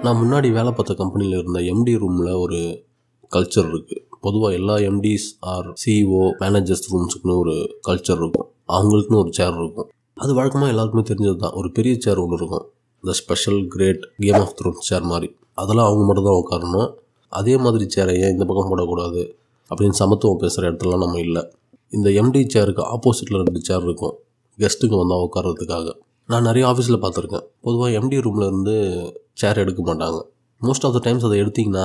நான் முன்னாடி வேலை பார்த்த கம்பெனியில் இருந்த எம்டி ரூமில் ஒரு கல்ச்சர் இருக்குது. பொதுவாக எல்லா எம்டிஸ் ஆர் சிஇஓ மேனேஜர்ஸ் ரூம்ஸுக்குன்னு ஒரு கல்ச்சர் இருக்கும். அவங்களுக்குன்னு ஒரு சேர் இருக்கும். அது வழக்கமாக எல்லாருக்குமே தெரிஞ்சது தான். ஒரு பெரிய சேர் ஒன்று இருக்கும், இந்த special great game of thrones chair மாதிரி. அதெல்லாம் அவங்க மட்டும் தான் உட்காரணும். அதே மாதிரி சேரை ஏன் இந்த பக்கம் போடக்கூடாது அப்படின்னு சமத்துவம் பேசுகிற இடத்துலலாம் நம்ம இல்லை. இந்த எம்டி சேருக்கு ஆப்போசிட்டில் 2 சேர் இருக்கும் கெஸ்ட்டுக்கு வந்தால் உட்காரத்துக்காக. நான் நிறைய ஆஃபீஸில் பார்த்துருக்கேன். பொதுவாக எம்டி ரூமில் இருந்து சேர் எடுக்க மாட்டாங்க. மோஸ்ட் ஆஃப் த டைம்ஸ் அதை எடுத்திங்கன்னா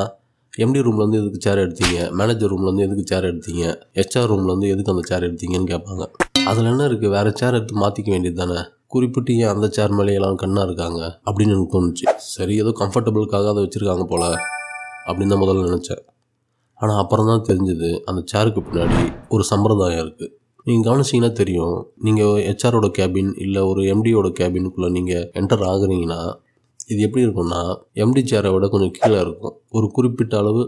எம்டி ரூம்லேருந்து எதுக்கு சேர் எடுத்தீங்க, மேனேஜர் ரூம்லேருந்து எதுக்கு சேர் எடுத்தீங்க, ஹெச்ஆர் ரூம்லேருந்து எதுக்கு அந்த சேர் எடுத்தீங்கன்னு கேட்பாங்க. அதில் என்ன இருக்குது, வேறு சேர் எடுத்து மாற்றிக்க வேண்டியது தானே, குறிப்பிட்டு ஏன் அந்த சேர் மேலே எல்லாம் கண்ணாக இருக்காங்க அப்படின்னு எனக்கு தோணுச்சு. சரி, ஏதோ கம்ஃபர்டபுளுக்காக அதை வச்சுருக்காங்க போல் அப்படின்னு தான் முதல்ல நினச்சேன். ஆனால் அப்புறம் தான் தெரிஞ்சுது அந்த சேருக்கு பின்னாடி ஒரு சம்பிரதாயம் இருக்குது. நீங்கள் கவனிச்சிங்கன்னா தெரியும். நீங்கள் ஹெச்ஆரோட கேபின் இல்லை ஒரு எம்டியோட கேபினுக்குள்ளே நீங்கள் என்டர் ஆகுறீங்கன்னா இது எப்படி இருக்கும்னா, எம்டி சேரை விட கொஞ்சம் கீழே இருக்கும். ஒரு குறிப்பிட்ட அளவு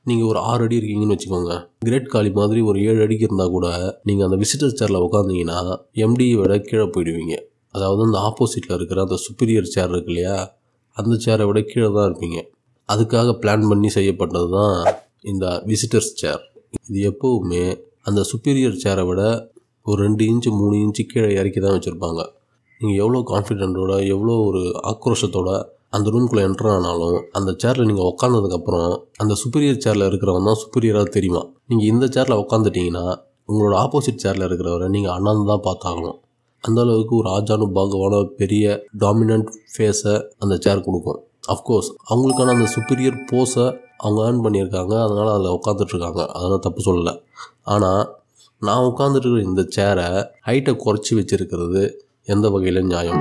நீங்கள் ஒரு 6 அடி இருக்கீங்கன்னு வச்சுக்கோங்க. கிரேட் காலி மாதிரி ஒரு 7 அடிக்கு இருந்தால் கூட நீங்கள் அந்த விசிட்டர் சேரில் உட்காந்திங்கன்னா எம்டியை விட கீழே போயிடுவீங்க. அதாவது அந்த ஆப்போசிட்டில் இருக்கிற அந்த சுப்பீரியர் சேர் இருக்கு இல்லையா, அந்த சேரை விட கீழே தான் இருப்பீங்க. அதுக்காக பிளான் பண்ணி செய்யப்பட்டது தான் இந்த விசிட்டர்ஸ் சேர். இது எப்போவுமே அந்த சுப்பீரியர் சேரை விட ஒரு 2 இன்ச்சு 3 இன்ச்சு கீழே இறக்கி தான் வச்சுருப்பாங்க. நீங்கள் எவ்வளோ கான்ஃபிடென்ட்டோட எவ்வளோ ஒரு ஆக்ரோஷத்தோட அந்த ரூம்குள்ளே என்ட்ரு ஆனாலும் அந்த சேரில் நீங்கள் உட்காந்ததுக்கப்புறம் அந்த சுப்பீரியர் சேரில் இருக்கிறவன் தான் சுப்பீரியராக தெரியுமா. நீங்கள் இந்த சேரில் உட்காந்துட்டிங்கன்னா உங்களோட ஆப்போசிட் சேரில் இருக்கிறவரை நீங்கள் அண்ணாந்து தான் பார்த்தாகணும். அந்தளவுக்கு ஒரு ஆஜானு பாகவான பெரிய டாமினன்ட் ஃபேஸை அந்த சேர் கொடுக்கும். அஃப்கோர்ஸ் அவங்களுக்கான அந்த சுப்பீரியர் போஸை அவங்க ஏர்ன் பண்ணியிருக்காங்க, அதனால் அதில் உட்காந்துட்ருக்காங்க, அதெல்லாம் தப்பு சொல்லலை. ஆனால் நான் உட்காந்துட்டு இந்த சேரை ஹைட்டை குறைச்சி வச்சுருக்கிறது எந்த வகையில் நியாயம்?